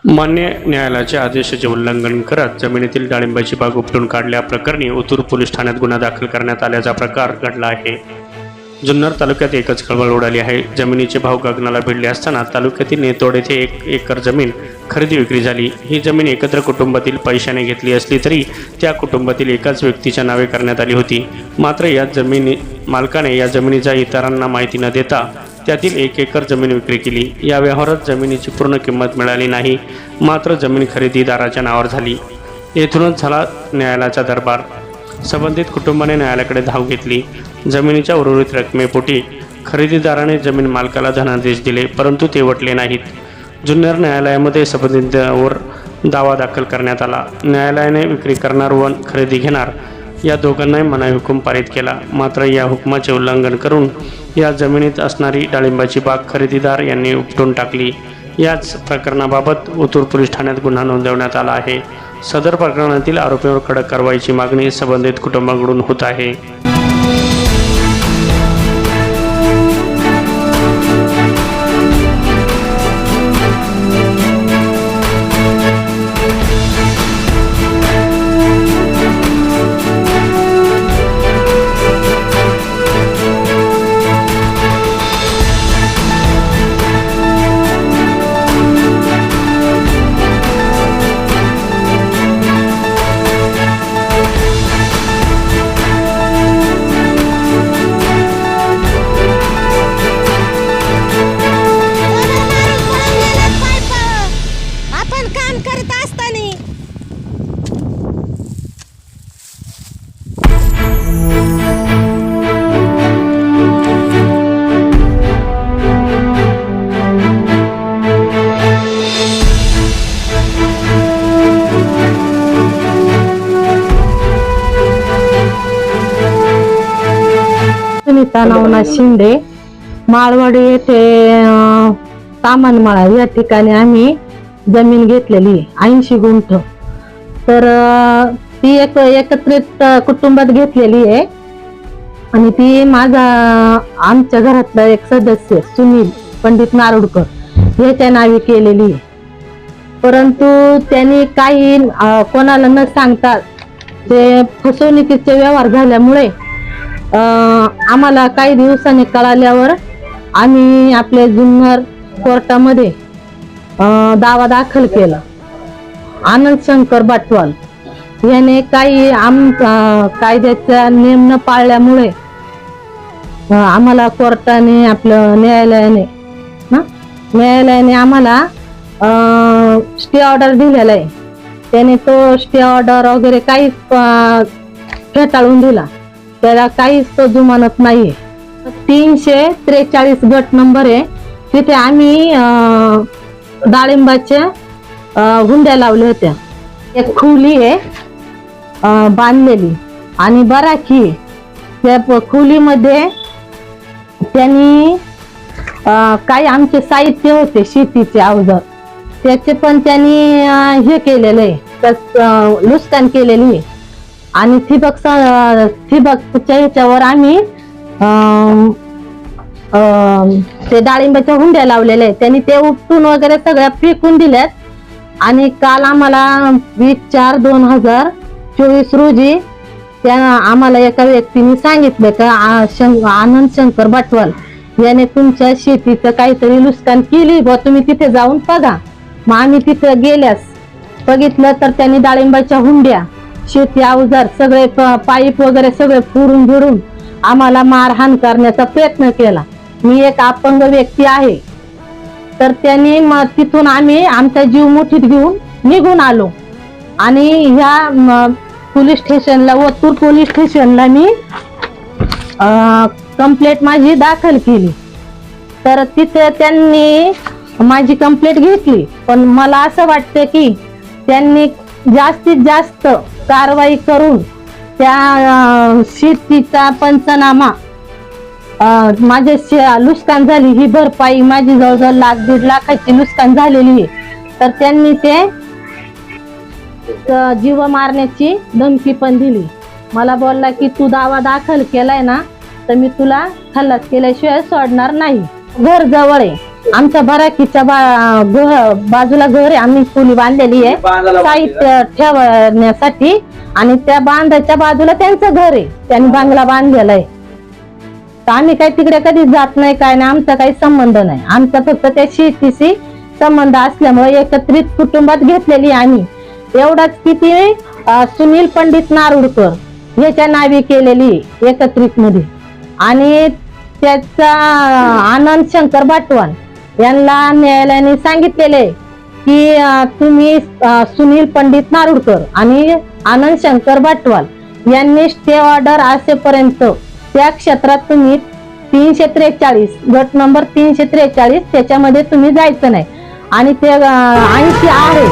मान्य न्यायालयाचे आदेशाचे उल्लंघन करत जमिनीतील डाळिंबाची बाग उपटून काढल्याप्रकरणी ओतूर पोलीस ठाण्यात गुन्हा दाखल करण्यात आल्याचा प्रकार घडला आहे। जुन्नर तालुक्यात एकच खळबळ उडाली आहे। जमिनीचे भाव गगनाला भिडले असताना तालुक्यातील नेतोड येथे 1 एकर जमीन खरेदी विक्री झाली। ही जमीन एकत्र कुटुंबातील पैशाने घेतली असली तरी त्या कुटुंबातील एकाच व्यक्तीच्या नावे करण्यात आली होती। मात्र या मालकाने या जमिनीचा इतरांना माहिती न देता त्यातील 1 एकर जमीन विक्री केली। या व्यवहारात जमिनीची पूर्ण किंमत मिळाली नाही, मात्र जमीन खरेदीदाराच्या नावावर झाली। येथूनच झाला न्यायालयाचा दरबार। संबंधित कुटुंबाने न्यायालयाकडे धाव घेतली। जमिनीच्या उर्वरित रकमेपोटी खरेदीदाराने जमीन मालकाला धनादेश दिले, परंतु ते वटले नाहीत। जुन्नर न्यायालयामध्ये संबंधितांवर दावा दाखल करण्यात आला। न्यायालयाने विक्री करणार व खरेदी घेणार या दोघांनाही मनाई हुकूम पारित केला। मात्र या हुकुमाचे उल्लंघन करून या जमिनीत असणारी डाळिंबाची बाग खरेदीदार यांनी उपटून टाकली। याच प्रकरणाबाबत ओतूर पोलीस ठाण्यात गुन्हा नोंदवण्यात आला आहे। सदर प्रकरणातील आरोपीवर कडक कारवाईची मागणी संबंधित कुटुंबाकडून होत आहे। सुनीता नवनाथ शिंदे, माळवाडी येथे सामानमाळा या ठिकाणी आम्ही जमीन घेतलेली 80 गुंठ। तर ती एकत्रित कुटुंबात घेतलेली आहे आणि ती आमच्या घरातला एक सदस्य सुनील पंडित नारोडकर याच्या नावे केलेली आहे। परंतु त्यांनी काही कोणाला न सांगता ते फसवणुकीचे व्यवहार झाल्यामुळे आम्हाला काही दिवसांनी कळाल्यावर आम्ही आपल्या जुन्नर कोर्टामध्ये दावा दाखल केला। आनंद शंकर बाटवाल याने काही कायद्याचा नियम न पाळल्यामुळे आम्हाला कोर्टाने आपलं न्यायालयाने आम्हाला स्टे ऑर्डर दिलेला आहे। त्याने तो स्टे ऑर्डर वगैरे काही फेटाळून दिला, त्याला काहीच तो जुमानत नाहीये। 343 गट नंबर आहे, तिथे आम्ही डाळिंबाच्या हुंड्या लावल्या होत्या। एक खोली आहे बांधलेली आणि बराकी आहे। त्या खोलीमध्ये त्यांनी काही आमचे साहित्य होते, शेतीचे अवजार, त्याचे पण त्यांनी हे केलेलं आहे, नुकसान केलेली आहे। आणि ठिबकच्या ह्याच्यावर आम्ही ते डाळिंबाच्या हुंड्या लावलेल्या आहेत। त्यांनी ते उपटून वगैरे सगळ्या फेकून दिल्यात। आणि काल आम्हाला 20/4/2024 रोजी आम्हाला एका व्यक्तीने सांगितलं का आनंद शंकर बाटवाल याने तुमच्या शेतीचं काहीतरी नुकसान केली बा, तुम्ही तिथे जाऊन बघा। मग आम्ही तिथे गेल्यास बघितलं तर त्यांनी डाळिंबाच्या हुंड्या, शेती अवजार सगळे पाईप वगैरे सगळे फोडून भिडून आम्हाला मारहाण करण्याचा प्रयत्न केला। मी एक अपंग व्यक्ती आहे, तर त्यांनी तिथून आम्ही आमचा जीव मुठीत घेऊन निघून आलो आणि ह्या पोलीस स्टेशनला, ओतूर पोलीस स्टेशनला मी कंप्लेंट माझी दाखल केली। तर तिथे त्यांनी माझी कंप्लेंट घेतली, पण मला असं वाटतं की त्यांनी जास्तीत जास्त कारवाई करून त्या शेतीचा पंचनामा, माझे नुकसान झाली ही भरपाई, माझी जवळजवळ 1,00,000-1.5 लाखाची नुकसान झालेली आहे, तर त्यांनी ते जीव मारण्याची धमकी पण दिली। मला बोलला की तू दावा दाखल केलाय ना, तर मी तुला खल्लास केल्याशिवाय सोडणार नाही। घर जवळ आहे, आमच्या बराकीच्या बाजूला घर आहे, आम्ही खोली बांधलेली आहे साहित्य ठेवण्यासाठी, आणि त्या बांधाच्या बाजूला त्यांचं घर आहे, त्यांनी बांगला बांधलेला आहे. तर आम्ही काही तिकडे कधी जात नाही, काय नाही, आमचा काही संबंध नाही. आमचा फक्त त्या शेतीशी संबंध असल्यामुळे एकत्रित कुटुंबात घेतलेली आम्ही. एवढाच की ती सुनील पंडित नारुडकर याच्या नावे केलेली एकत्रित मध्ये, आणि त्याचा आनंद शंकर बाटवाल यांना न्यायालयाने सांगितलेले की तुम्ही सुनील पंडित नारुडकर आणि आनंद शंकर बाटवाल यांनी स्टे ऑर्डर असेपर्यंत त्या क्षेत्रात तुम्ही 343 गट नंबर 343 त्याच्यामध्ये तुम्ही जायचं नाही, आणि ते 80 आहे